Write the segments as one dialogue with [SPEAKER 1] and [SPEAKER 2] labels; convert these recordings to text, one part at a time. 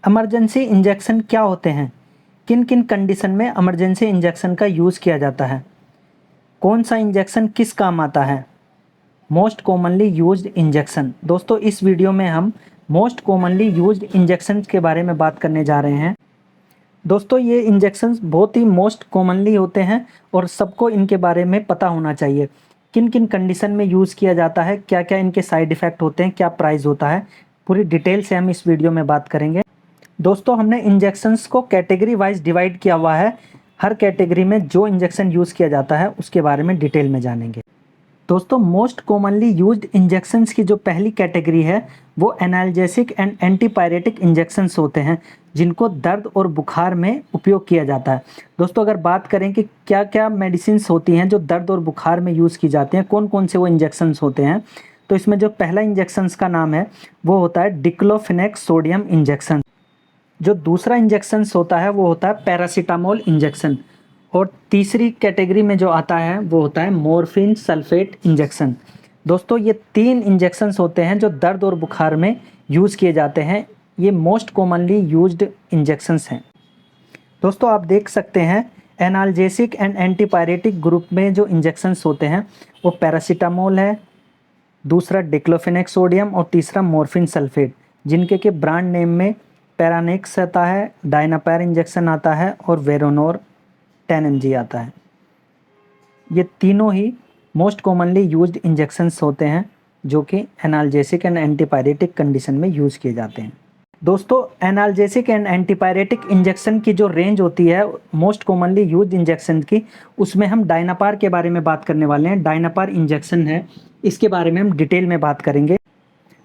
[SPEAKER 1] Emergency injection क्या होते हैं? किन किन कंडीशन में इमरजेंसी इंजेक्शन का यूज़ किया जाता है? कौन सा इंजेक्शन किस काम आता है? Most commonly used injection. दोस्तों इस वीडियो में हम मोस्ट कॉमनली यूज्ड इंजेक्शन के बारे में बात करने जा रहे हैं। दोस्तों ये इंजेक्शंस बहुत ही मोस्ट कॉमनली होते हैं और सबको इनके बारे में पता होना चाहिए। किन किन कंडीशन में यूज़ किया जाता है, क्या क्या इनके साइड इफ़ेक्ट होते हैं, क्या प्राइस होता है, पूरी डिटेल से हम इस वीडियो में बात करेंगे। दोस्तों हमने इंजेक्शंस को कैटेगरी वाइज डिवाइड किया हुआ है। हर कैटेगरी में जो इंजेक्शन यूज़ किया जाता है उसके बारे में डिटेल में जानेंगे। दोस्तों मोस्ट कॉमनली यूज्ड इंजेक्शंस की जो पहली कैटेगरी है वो एनाल्जेसिक एंड एंटीपायरेटिक इंजेक्शंस होते हैं, जिनको दर्द और बुखार में उपयोग किया जाता है। दोस्तों अगर बात करें कि क्या क्या मेडिसिन्स होती हैं जो दर्द और बुखार में यूज़ की जाती हैं, कौन कौन से वो इंजेक्शंस होते हैं, तो इसमें जो पहला इंजेक्शंस का नाम है वो होता है डिक्लोफेनेक सोडियम इंजेक्शन। जो दूसरा इंजेक्शंस होता है वो होता है पैरासीटामोल इंजेक्शन। और तीसरी कैटेगरी में जो आता है वो होता है मॉर्फिन सल्फेट इंजेक्शन। दोस्तों ये तीन इंजेक्शंस होते हैं जो दर्द और बुखार में यूज़ किए जाते हैं। ये मोस्ट कॉमनली यूज्ड इंजेक्शंस हैं। दोस्तों आप देख सकते हैं एनाल्जेसिक एंड एंटीपायरेटिक ग्रुप में जो इंजेक्शंस होते हैं वो पैरासीटामोल है, दूसरा डिक्लोफेनेक सोडियम और तीसरा मॉर्फिन सल्फेट, जिनके के ब्रांड नेम में पैरानेक्स आता है, डायनापायर इंजेक्शन आता है और वेरोनोर 10 mg आता है। ये तीनों ही मोस्ट कॉमनली यूज्ड इंजेक्शंस होते हैं जो कि एनाल्जेसिक एंड एंटीपायरेटिक कंडीशन में यूज़ किए जाते हैं। दोस्तों एनाल्जेसिक एंड एंटीपायरेटिक इंजेक्शन की जो रेंज होती है मोस्ट कॉमनली यूज्ड इंजेक्शन की, उसमें हम डायनापार के बारे में बात करने वाले हैं। डायनापार इंजेक्शन है, इसके बारे में हम डिटेल में बात करेंगे।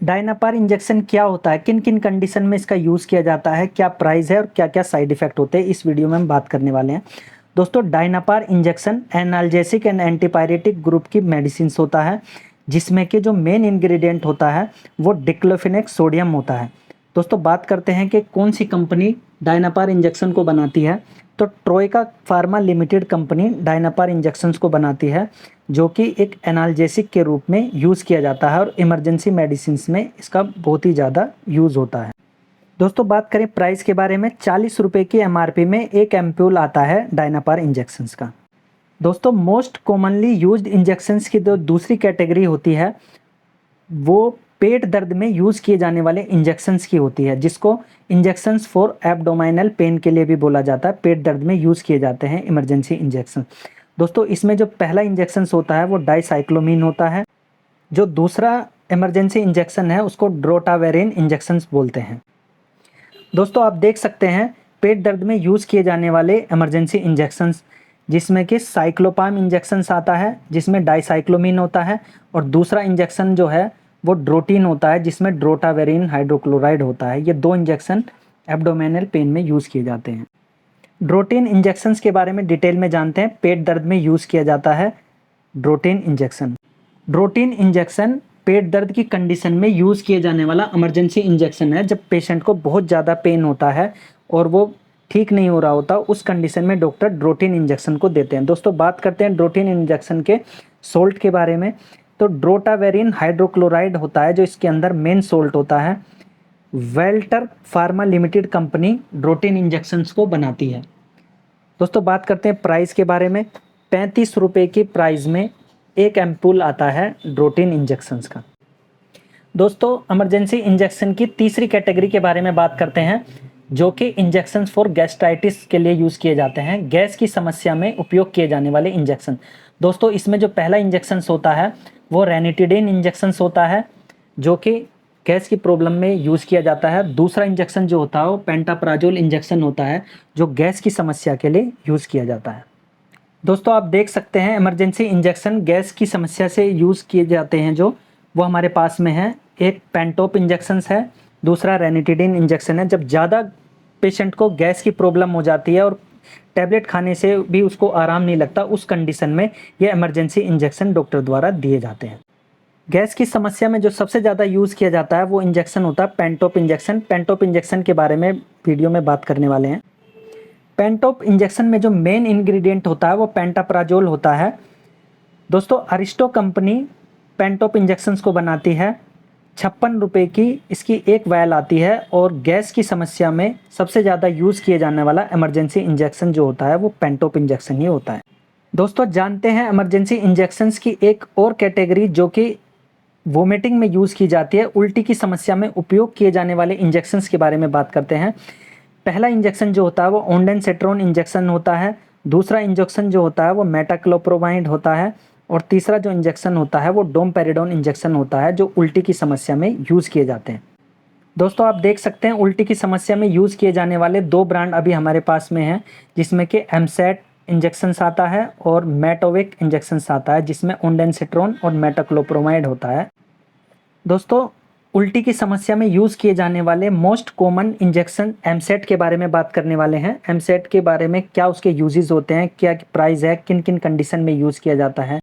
[SPEAKER 1] डायनापार इंजेक्शन क्या होता है, किन किन कंडीशन में इसका यूज़ किया जाता है, क्या प्राइस है और क्या क्या साइड इफ़ेक्ट होते हैं, इस वीडियो में हम बात करने वाले हैं। दोस्तों Dynapar injection analgesic and antipyretic group की मेडिसिन होता है, जिसमें कि जो मेन इंग्रेडिएंट होता है वो डिक्लोफेनेक सोडियम होता है। दोस्तों बात करते हैं कि कौन सी कंपनी डायनापार इंजेक्शन को बनाती है, तो Troikaa pharma limited company Dynapar injections को बनाती है, जो कि एक एनाल्जेसिक के रूप में यूज़ किया जाता है और इमरजेंसी मेडिसिन में इसका बहुत ही ज़्यादा यूज़ होता है। दोस्तों बात करें प्राइस के बारे में, 40 रुपये की MRP में एक एम्प्यूल आता है डायनापार इंजेक्शंस का। दोस्तों मोस्ट कॉमनली यूज्ड इंजेक्शंस की जो दूसरी कैटेगरी होती है वो पेट दर्द में यूज़ किए जाने वाले इंजेक्शंस की होती है, जिसको इंजेक्शंस फॉर एब्डोमिनल पेन के लिए भी बोला जाता है। पेट दर्द में यूज़ किए जाते हैं इमरजेंसी इंजेक्शन। दोस्तों इसमें जो पहला इंजेक्शंस होता है वो डाइसाइक्लोमीन होता है। जो दूसरा इमरजेंसी इंजेक्शन है उसको ड्रोटावेरिन इंजेक्शंस बोलते हैं। दोस्तों आप देख सकते हैं पेट दर्द में यूज़ किए जाने वाले इमरजेंसी इंजेक्शंस, जिसमें कि साइक्लोपाम इंजेक्शंस आता है जिसमें डाइसाइक्लोमीन होता है, और दूसरा इंजेक्शन जो है वो ड्रोटीन होता है जिसमें ड्रोटावेरिन हाइड्रोक्लोराइड होता है। ये दो इंजेक्शन एब्डोमिनल पेन में यूज़ किए जाते हैं। ड्रोटीन इंजेक्शंस के बारे में डिटेल में जानते हैं। पेट दर्द में यूज़ किया जाता है ड्रोटीन इंजेक्शन। ड्रोटीन इंजेक्शन पेट दर्द की कंडीशन में यूज़ किए जाने वाला इमरजेंसी इंजेक्शन है। जब पेशेंट को बहुत ज़्यादा पेन होता है और वो ठीक नहीं हो रहा होता, उस कंडीशन में डॉक्टर ड्रोटीन इंजेक्शन को देते हैं। दोस्तों बात करते हैं ड्रोटीन इंजेक्शन के सोल्ट के बारे में, तो ड्रोटावेरिन हाइड्रोक्लोराइड होता है जो इसके अंदर मेन सोल्ट होता है। वेल्टर फार्मा लिमिटेड कंपनी ड्रोटीन इंजेक्शंस को बनाती है। दोस्तों बात करते हैं प्राइस के बारे में, 35 रुपये की प्राइस में एक एम्पूल आता है ड्रोटीन इंजेक्शंस का। दोस्तों इमरजेंसी इंजेक्शन की तीसरी कैटेगरी के बारे में बात करते हैं, जो कि इंजेक्शंस फॉर गैस्ट्राइटिस के लिए यूज़ किए जाते हैं। गैस की समस्या में उपयोग किए जाने वाले इंजेक्शन। दोस्तों इसमें जो पहला इंजेक्शंस होता है वो रेनिटिडिन इंजेक्शंस होता है, जो कि गैस की प्रॉब्लम में यूज़ किया जाता है। दूसरा इंजेक्शन जो होता है वो पेंटाप्राजोल इंजेक्शन होता है, जो गैस की समस्या के लिए यूज़ किया जाता है। दोस्तों आप देख सकते हैं इमरजेंसी इंजेक्शन गैस की समस्या से यूज़ किए जाते हैं जो वो हमारे पास में है। एक पेंटोप इंजेक्शंस है, दूसरा रेनिटिडिन इंजेक्शन है। जब ज़्यादा पेशेंट को गैस की प्रॉब्लम हो जाती है और टैबलेट खाने से भी उसको आराम नहीं लगता, उस कंडीशन में ये इमरजेंसी इंजेक्शन डॉक्टर द्वारा दिए जाते हैं। गैस की समस्या में जो सबसे ज़्यादा यूज़ किया जाता है वो इंजेक्शन होता है पेंटोप इंजेक्शन। पेंटोप इंजेक्शन के बारे में वीडियो में बात करने वाले हैं। पेंटोप इंजेक्शन में जो मेन इंग्रेडिएंट होता है वो पेंटाप्राजोल होता है। दोस्तों अरिस्टो कंपनी पेंटोप इंजेक्शंस को बनाती है, ₹56 की इसकी एक वायल आती है और गैस की समस्या में सबसे ज़्यादा यूज़ किए जाने वाला इमरजेंसी इंजेक्शन जो होता है वो पेंटोप इंजेक्शन ही होता है। दोस्तों जानते हैं इमरजेंसी इंजेक्शंस की एक और कैटेगरी जो कि वोमिटिंग में यूज़ की जाती है, उल्टी की समस्या में उपयोग किए जाने वाले इंजेक्शंस के बारे में बात करते हैं। पहला इंजेक्शन जो होता है वो ओंडेनसेट्रोन इंजेक्शन होता है, दूसरा इंजेक्शन जो होता है वो मेटाक्लोप्रोमाइड होता है और तीसरा जो इंजेक्शन होता है वो डोमपेरिडोन इंजेक्शन होता है जो उल्टी की समस्या में यूज़ किए जाते हैं। दोस्तों आप देख सकते हैं उल्टी की समस्या में यूज़ किए जाने वाले 2 ब्रांड अभी हमारे पास में हैं, जिसमें कि एमसेट इंजेक्शंस आता है और मेटोविक इंजेक्शंस आता है, जिसमें ओंडेनसेट्रोन और मेटाक्लोप्रोमाइड होता है। दोस्तों उल्टी की समस्या में यूज़ किए जाने वाले मोस्ट कॉमन इंजेक्शन एमसेट के बारे में बात करने वाले हैं। एमसेट के बारे में क्या उसके यूजेस होते हैं, क्या प्राइस है, किन किन कंडीशन में यूज़ किया जाता है।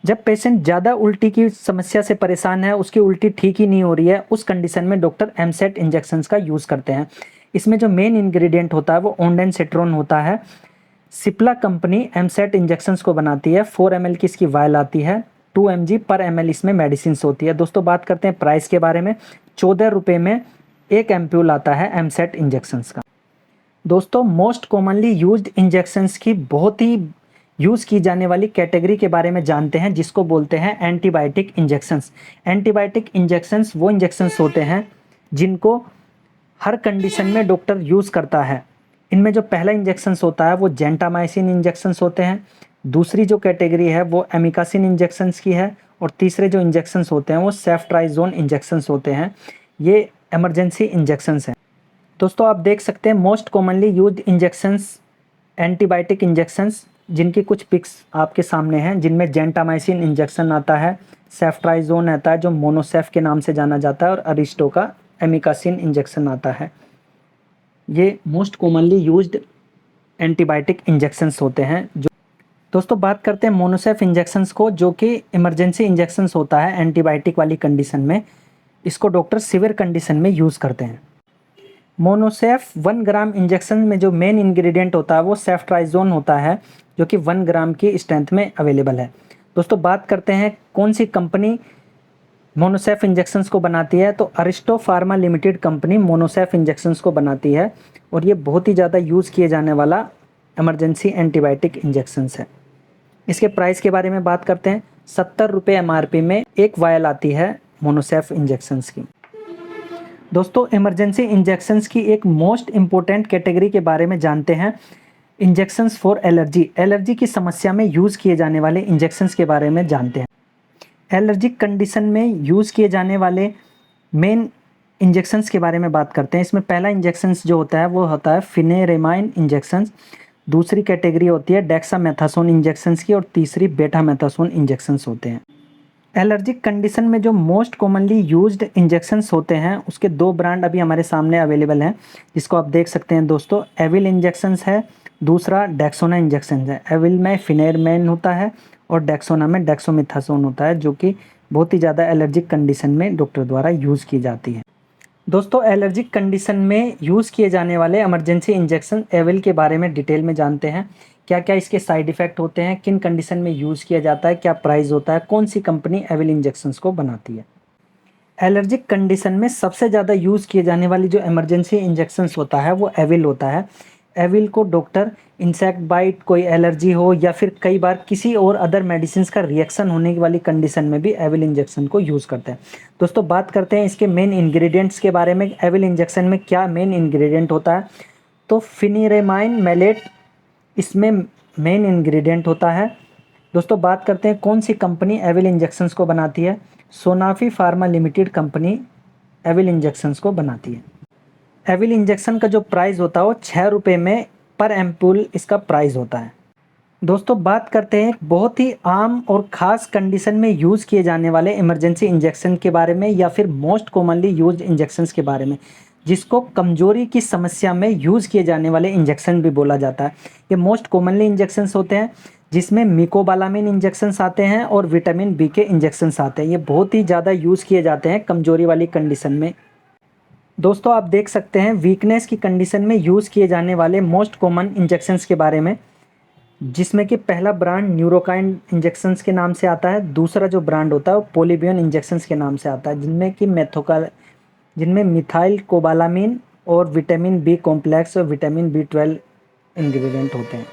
[SPEAKER 1] जब पेशेंट ज़्यादा उल्टी की समस्या से परेशान है, उसकी उल्टी ठीक ही नहीं हो रही है, उस कंडीशन में डॉक्टर एमसेट इंजेक्शंस का यूज़ करते हैं। इसमें जो मेन इंग्रेडिएंट होता है वो ओंडेनसेट्रोन होता है। सिप्ला कंपनी एमसेट इंजेक्शंस को बनाती है। 4 ml की इसकी वायल आती है, 2 mg पर ml इसमें मेडिसिन होती है। दोस्तों बात करते हैं प्राइस के बारे में। ₹14 में एक एम्प्यूल आता है एमसेट इंजेक्शंस का। दोस्तों मोस्ट कॉमनली यूज्ड इंजेक्शंस की बहुत ही यूज़ की जाने वाली कैटेगरी के बारे में जानते हैं, जिसको बोलते हैं एंटीबायोटिक इंजेक्शंस। एंटीबायोटिक इंजेक्शंस वो इंजेक्शंस होते हैं जिनको हर कंडीशन में डॉक्टर यूज़ करता है। इनमें जो पहला इंजेक्शंस होता है वो जेंटामाइसिन इंजेक्शंस होते हैं, दूसरी जो कैटेगरी है वो एमिकासिन इंजेक्शंस की है और तीसरे जो इंजेक्शंस होते हैं वो सेफ्ट्राइजोन इंजेक्शंस होते हैं। ये इमरजेंसी इंजेक्शंस हैं। दोस्तों आप देख सकते हैं most commonly used injections antibiotic injections, जिनकी कुछ पिक्स आपके सामने हैं, जिनमें जेंटामाइसिन इंजेक्शन आता है, सेफ्ट्राइजोन आता है जो मोनोसेफ के नाम से जाना जाता है और अरिस्टो का एमिकासिन इंजेक्शन आता है। ये most commonly used antibiotic injections होते हैं। जो दोस्तों बात करते हैं मोनोसेफ इंजेक्शंस को, जो कि इमरजेंसी इंजेक्शंस होता है एंटीबायोटिक वाली कंडीशन में। इसको डॉक्टर सीवियर कंडीशन में यूज़ करते हैं। मोनोसेफ 1 ग्राम इंजेक्शन में जो मेन इंग्रेडिएंट होता है वो सेफ्ट्राइजोन होता है, जो कि 1 ग्राम की स्ट्रेंथ में अवेलेबल है। दोस्तों बात करते हैं कौन सी कंपनी मोनोसेफ इंजेक्शंस को बनाती है, तो Aristo pharma limited company Monocef injections को बनाती है और ये बहुत ही ज़्यादा यूज़ किए जाने वाला इमरजेंसी एंटीबायोटिक इंजेक्शंस है। इसके प्राइस के बारे में बात करते हैं। ₹70 MRP में एक वायल आती है मोनोसेफ इंजेक्शंस की। दोस्तों इमरजेंसी इंजेक्शंस की एक मोस्ट इम्पोर्टेंट कैटेगरी के बारे में जानते हैं, इंजेक्शंस फॉर एलर्जी। एलर्जी की समस्या में यूज़ किए जाने वाले इंजेक्शंस के बारे में जानते हैं। एलर्जिक कंडीशन में यूज़ किए जाने वाले मेन इंजेक्शंस के बारे में बात करते हैं। इसमें पहला इंजेक्शंस जो होता है वो होता है फिनेरेमाइन इंजेक्शंस, दूसरी कैटेगरी होती है डेक्सामेथासोन इंजेक्शंस की और तीसरी बेटामेथासोन इंजेक्शंस होते हैं। एलर्जिक कंडीशन में जो मोस्ट कॉमनली यूज्ड इंजेक्शंस होते हैं उसके 2 ब्रांड अभी हमारे सामने अवेलेबल हैं, जिसको आप देख सकते हैं दोस्तों। एविल इंजेक्शंस है, दूसरा डेक्सोना इंजेक्शन है। एविल में फिनेरमैन होता है और डेक्सोना में डेक्सोमेथासोन होता है, जो कि बहुत ही ज़्यादा एलर्जिक कंडीशन में डॉक्टर द्वारा यूज़ की जाती है। दोस्तों एलर्जिक कंडीशन में यूज़ किए जाने वाले इमरजेंसी इंजेक्शन एविल के बारे में डिटेल में जानते हैं। क्या क्या इसके साइड इफ़ेक्ट होते हैं, किन कंडीशन में यूज़ किया जाता है, क्या प्राइस होता है, कौन सी कंपनी एविल इंजेक्शंस को बनाती है। एलर्जिक कंडीशन में सबसे ज़्यादा यूज़ किए जाने वाली जो इमरजेंसी इंजेक्शंस होता है वो एविल होता है। एविल को डॉक्टर इंसेक्ट बाइट, कोई एलर्जी हो या फिर कई बार किसी और अदर मेडिसिन का रिएक्शन होने वाली कंडीशन में भी एविल इंजेक्शन को यूज़ करते हैं। दोस्तों बात करते हैं इसके मेन इंग्रेडिएंट्स के बारे में। एविल इंजेक्शन में क्या मेन इंग्रेडिएंट होता है, तो फिनिरेमाइन मैलेट इसमें मेन इंग्रेडिएंट होता है। दोस्तों बात करते हैं कौन सी कंपनी एविल इंजेक्शंस को बनाती है। सोनाफी फार्मा लिमिटेड कंपनी एविल इंजेक्शंस को बनाती है। एविल इंजेक्शन का जो प्राइस होता है वो ₹6 में पर एम्पूल इसका प्राइस होता है। दोस्तों बात करते हैं बहुत ही आम और ख़ास कंडीशन में यूज़ किए जाने वाले इमरजेंसी इंजेक्शन के बारे में, या फिर मोस्ट कॉमनली यूज्ड इंजेक्शंस के बारे में, जिसको कमजोरी की समस्या में यूज़ किए जाने वाले इंजेक्शन भी बोला जाता है। ये मोस्ट कॉमनली इंजेक्शंस होते हैं, जिसमें मिकोबालामिन इंजेक्शंस आते हैं और विटामिन बी के इंजेक्शंस आते हैं। ये बहुत ही ज़्यादा यूज़ किए जाते हैं कमजोरी वाली कंडीशन में। दोस्तों आप देख सकते हैं वीकनेस की कंडीशन में यूज़ किए जाने वाले मोस्ट कॉमन इंजेक्शंस के बारे में। जिसमें कि पहला ब्रांड न्यूरोकाइन इंजेक्शंस के नाम से आता है, दूसरा जो ब्रांड होता है वो पोलिबियन इंजेक्शंस के नाम से आता है, जिनमें मिथाइल कोबालामिन और विटामिन बी कॉम्प्लेक्स और विटामिन बी 12 इंग्रेडिएंट होते हैं।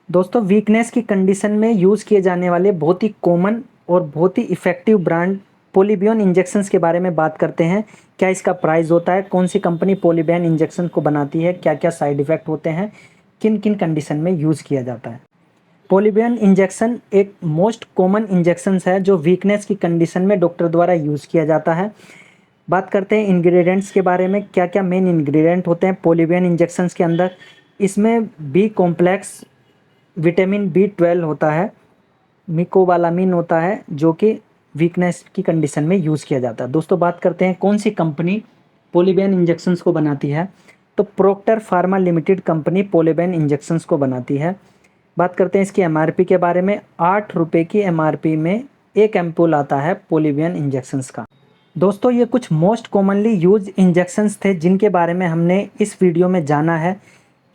[SPEAKER 1] दोस्तों, वीकनेस की कंडीशन में यूज़ किए जाने वाले बहुत ही कॉमन और बहुत ही इफ़ेक्टिव ब्रांड पोलिबियन इंजेक्शंस के बारे में बात करते हैं। क्या इसका प्राइस होता है, कौन सी कंपनी पोलिबियन इंजेक्शन को बनाती है, क्या क्या साइड इफ़ेक्ट होते हैं, किन किन कंडीशन में यूज़ किया जाता है। पोलिबियन इंजेक्शन एक मोस्ट कॉमन इंजेक्शंस है जो वीकनेस की कंडीशन में डॉक्टर द्वारा यूज़ किया जाता है। बात करते हैं इंग्रेडिएंट्स के बारे में, क्या क्या मेन इंग्रेडिएंट होते हैं पोलिबियन इंजेक्शंस के अंदर। इसमें बी कॉम्प्लेक्स, विटामिन बी 12 होता है, मिकोबालामिन होता है, जो कि वीकनेस की कंडीशन में यूज़ किया जाता है। दोस्तों, बात करते हैं कौन सी कंपनी पोलिबियन इंजेक्शंस को बनाती है, तो प्रोक्टर फार्मा लिमिटेड कंपनी पोलिबियन इंजेक्शंस को बनाती है। बात करते हैं इसकी एमआरपी के बारे में। 8 रुपये की एमआरपी में एक एम्पूल आता है पोलिबियन इंजेक्शंस का। दोस्तों, ये कुछ मोस्ट कॉमनली यूज इंजेक्शंस थे जिनके बारे में हमने इस वीडियो में जाना है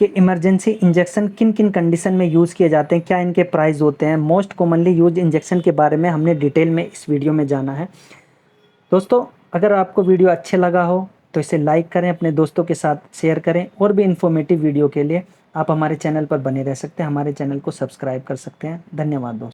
[SPEAKER 1] कि इमरजेंसी इंजेक्शन किन किन कंडीशन में यूज़ किए जाते हैं, क्या इनके प्राइस होते हैं। मोस्ट कॉमनली यूज इंजेक्शन के बारे में हमने डिटेल में इस वीडियो में जाना है। दोस्तों, अगर आपको वीडियो अच्छे लगा हो तो इसे लाइक करें, अपने दोस्तों के साथ शेयर करें, और भी इन्फॉर्मेटिव वीडियो के लिए आप हमारे चैनल पर बने रह सकते हैं, हमारे चैनल को सब्सक्राइब कर सकते हैं। धन्यवाद दोस्तों।